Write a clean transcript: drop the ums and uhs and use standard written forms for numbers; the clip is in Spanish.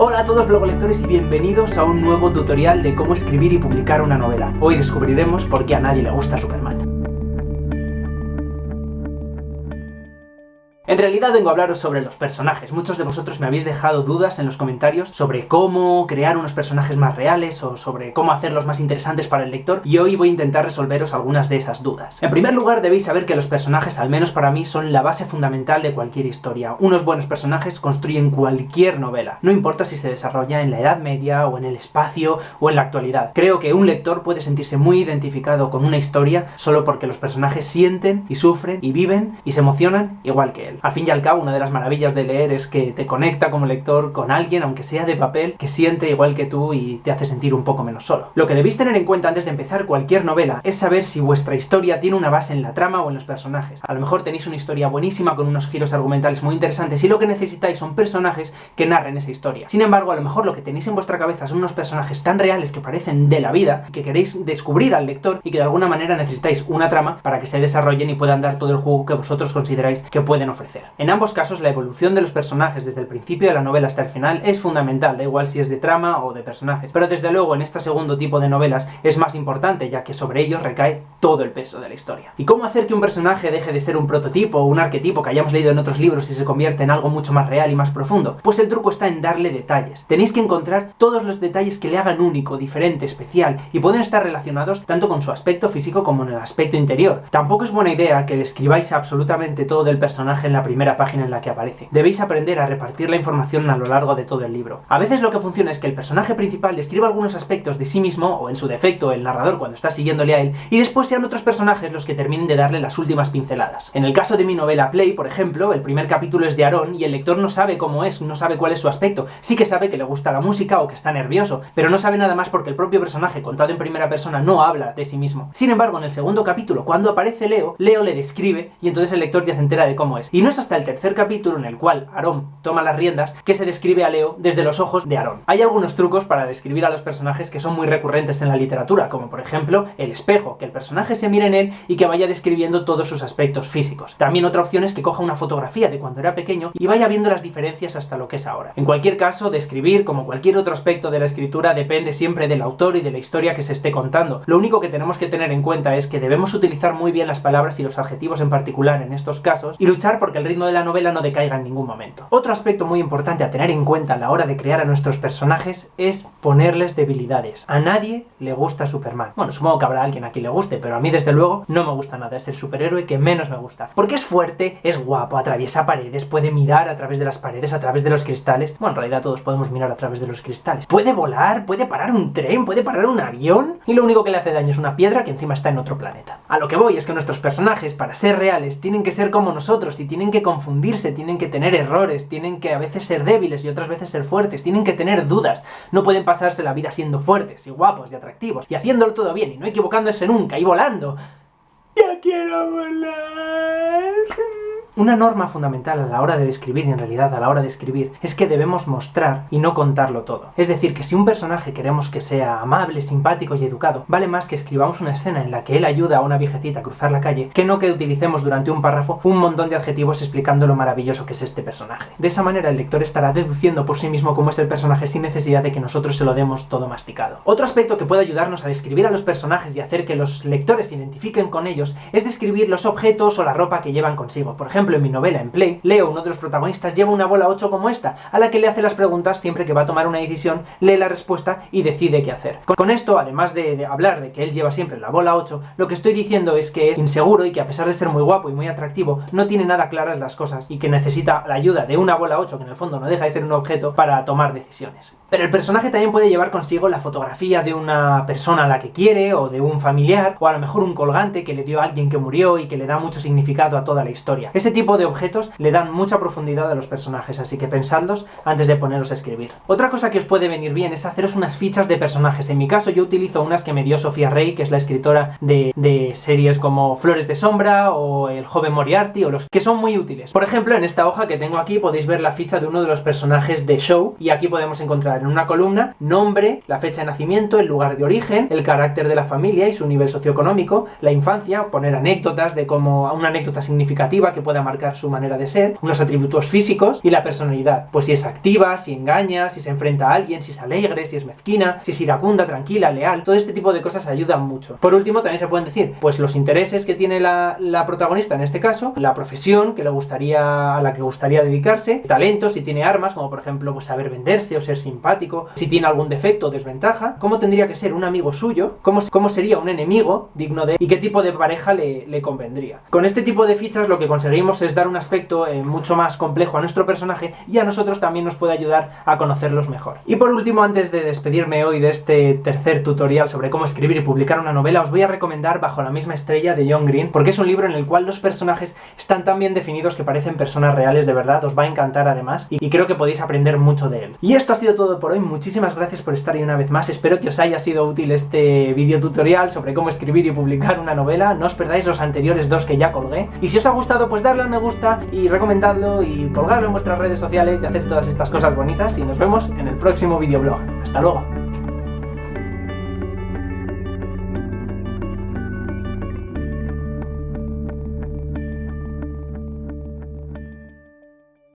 Hola a todos blogolectores y bienvenidos a un nuevo tutorial de cómo escribir y publicar una novela. Hoy descubriremos por qué a nadie le gusta Superman. En realidad vengo a hablaros sobre los personajes. Muchos de vosotros me habéis dejado dudas en los comentarios sobre cómo crear unos personajes más reales o sobre cómo hacerlos más interesantes para el lector, y hoy voy a intentar resolveros algunas de esas dudas. En primer lugar, debéis saber que los personajes, al menos para mí, son la base fundamental de cualquier historia. Unos buenos personajes construyen cualquier novela, no importa si se desarrolla en la Edad Media o en el espacio o en la actualidad. Creo que un lector puede sentirse muy identificado con una historia solo porque los personajes sienten y sufren y viven y se emocionan igual que él. Al fin y al cabo, una de las maravillas de leer es que te conecta como lector con alguien, aunque sea de papel, que siente igual que tú y te hace sentir un poco menos solo. Lo que debéis tener en cuenta antes de empezar cualquier novela es saber si vuestra historia tiene una base en la trama o en los personajes. A lo mejor tenéis una historia buenísima con unos giros argumentales muy interesantes y lo que necesitáis son personajes que narren esa historia. Sin embargo, a lo mejor lo que tenéis en vuestra cabeza son unos personajes tan reales que parecen de la vida, que queréis descubrir al lector y que de alguna manera necesitáis una trama para que se desarrollen y puedan dar todo el juego que vosotros consideráis que pueden ofrecer. En ambos casos, la evolución de los personajes desde el principio de la novela hasta el final es fundamental, da igual si es de trama o de personajes. Pero desde luego, en este segundo tipo de novelas es más importante, ya que sobre ellos recae todo el peso de la historia. ¿Y cómo hacer que un personaje deje de ser un prototipo o un arquetipo que hayamos leído en otros libros y se convierta en algo mucho más real y más profundo? Pues el truco está en darle detalles. Tenéis que encontrar todos los detalles que le hagan único, diferente, especial, y pueden estar relacionados tanto con su aspecto físico como en el aspecto interior. Tampoco es buena idea que describáis absolutamente todo del personaje en la primera página en la que aparece. Debéis aprender a repartir la información a lo largo de todo el libro. A veces lo que funciona es que el personaje principal describa algunos aspectos de sí mismo, o en su defecto el narrador cuando está siguiéndole a él, y después sean otros personajes los que terminen de darle las últimas pinceladas. En el caso de mi novela Play, por ejemplo, el primer capítulo es de Aaron y el lector no sabe cómo es, no sabe cuál es su aspecto. Sí que sabe que le gusta la música o que está nervioso, pero no sabe nada más porque el propio personaje, contado en primera persona, no habla de sí mismo. Sin embargo, en el segundo capítulo, cuando aparece Leo le describe y entonces el lector ya se entera de cómo es. Y no es hasta el tercer capítulo en el cual Aaron toma las riendas que se describe a Leo desde los ojos de Aaron. Hay algunos trucos para describir a los personajes que son muy recurrentes en la literatura, como por ejemplo el espejo, que el personaje se mire en él y que vaya describiendo todos sus aspectos físicos. También otra opción es que coja una fotografía de cuando era pequeño y vaya viendo las diferencias hasta lo que es ahora. En cualquier caso, describir, como cualquier otro aspecto de la escritura, depende siempre del autor y de la historia que se esté contando. Lo único que tenemos que tener en cuenta es que debemos utilizar muy bien las palabras y los adjetivos en particular en estos casos y luchar porque el ritmo de la novela no decaiga en ningún momento. Otro aspecto muy importante a tener en cuenta a la hora de crear a nuestros personajes es ponerles debilidades. A nadie le gusta Superman. Bueno, supongo que habrá alguien a quien le guste, pero a mí desde luego no me gusta nada. Es el superhéroe que menos me gusta. Porque es fuerte, es guapo, atraviesa paredes, puede mirar a través de las paredes, a través de los cristales. Bueno, en realidad todos podemos mirar a través de los cristales. Puede volar, puede parar un tren, puede parar un avión, y lo único que le hace daño es una piedra que encima está en otro planeta. A lo que voy es que nuestros personajes, para ser reales, tienen que ser como nosotros y tienen que confundirse, tienen que tener errores, tienen que a veces ser débiles y otras veces ser fuertes, tienen que tener dudas, no pueden pasarse la vida siendo fuertes y guapos y atractivos y haciéndolo todo bien y no equivocándose nunca y volando. ¡Ya quiero volar! Una norma fundamental a la hora de describir, y en realidad a la hora de escribir, es que debemos mostrar y no contarlo todo. Es decir, que si un personaje queremos que sea amable, simpático y educado, vale más que escribamos una escena en la que él ayuda a una viejecita a cruzar la calle, que no que utilicemos durante un párrafo un montón de adjetivos explicando lo maravilloso que es este personaje. De esa manera el lector estará deduciendo por sí mismo cómo es el personaje sin necesidad de que nosotros se lo demos todo masticado. Otro aspecto que puede ayudarnos a describir a los personajes y hacer que los lectores se identifiquen con ellos es describir los objetos o la ropa que llevan consigo. Por ejemplo, en mi novela en Play, Leo, uno de los protagonistas, lleva una bola 8 como esta, a la que le hace las preguntas siempre que va a tomar una decisión, lee la respuesta y decide qué hacer. Con esto, además de hablar de que él lleva siempre la bola 8, lo que estoy diciendo es que es inseguro y que a pesar de ser muy guapo y muy atractivo, no tiene nada claras las cosas y que necesita la ayuda de una bola 8, que en el fondo no deja de ser un objeto, para tomar decisiones. Pero el personaje también puede llevar consigo la fotografía de una persona a la que quiere, o de un familiar, o a lo mejor un colgante que le dio a alguien que murió y que le da mucho significado a toda la historia. Ese tipo de objetos le dan mucha profundidad a los personajes, así que pensadlos antes de poneros a escribir. Otra cosa que os puede venir bien es haceros unas fichas de personajes. En mi caso yo utilizo unas que me dio Sofía Rey, que es la escritora de series como Flores de Sombra o El joven Moriarty, o los que son muy útiles. Por ejemplo, en esta hoja que tengo aquí podéis ver la ficha de uno de los personajes de Show, y aquí podemos encontrar en una columna nombre, la fecha de nacimiento, el lugar de origen, el carácter de la familia y su nivel socioeconómico, la infancia, poner anécdotas de cómo una anécdota significativa que pueda pueda marcar su manera de ser, los atributos físicos y la personalidad. Pues si es activa, si engaña, si se enfrenta a alguien, si es alegre, si es mezquina, si es iracunda, tranquila, leal. Todo este tipo de cosas ayudan mucho. Por último, también se pueden decir, pues los intereses que tiene la protagonista en este caso, la profesión a la que gustaría dedicarse, talentos, si tiene armas, como por ejemplo pues saber venderse o ser simpático, si tiene algún defecto o desventaja, cómo tendría que ser un amigo suyo, cómo sería un enemigo digno de, y qué tipo de pareja le convendría. Con este tipo de fichas lo que conseguimos es dar un aspecto mucho más complejo a nuestro personaje, y a nosotros también nos puede ayudar a conocerlos mejor. Y por último, antes de despedirme hoy de este tercer tutorial sobre cómo escribir y publicar una novela, os voy a recomendar Bajo la misma estrella de John Green, porque es un libro en el cual los personajes están tan bien definidos que parecen personas reales de verdad. Os va a encantar además, y creo que podéis aprender mucho de él. Y esto ha sido todo por hoy. Muchísimas gracias por estar ahí una vez más. Espero que os haya sido útil este video tutorial sobre cómo escribir y publicar una novela. No os perdáis los anteriores dos que ya colgué, y si os ha gustado pues darle al me gusta y recomendadlo y colgarlo en vuestras redes sociales, y hacer todas estas cosas bonitas, y nos vemos en el próximo videoblog. Hasta luego.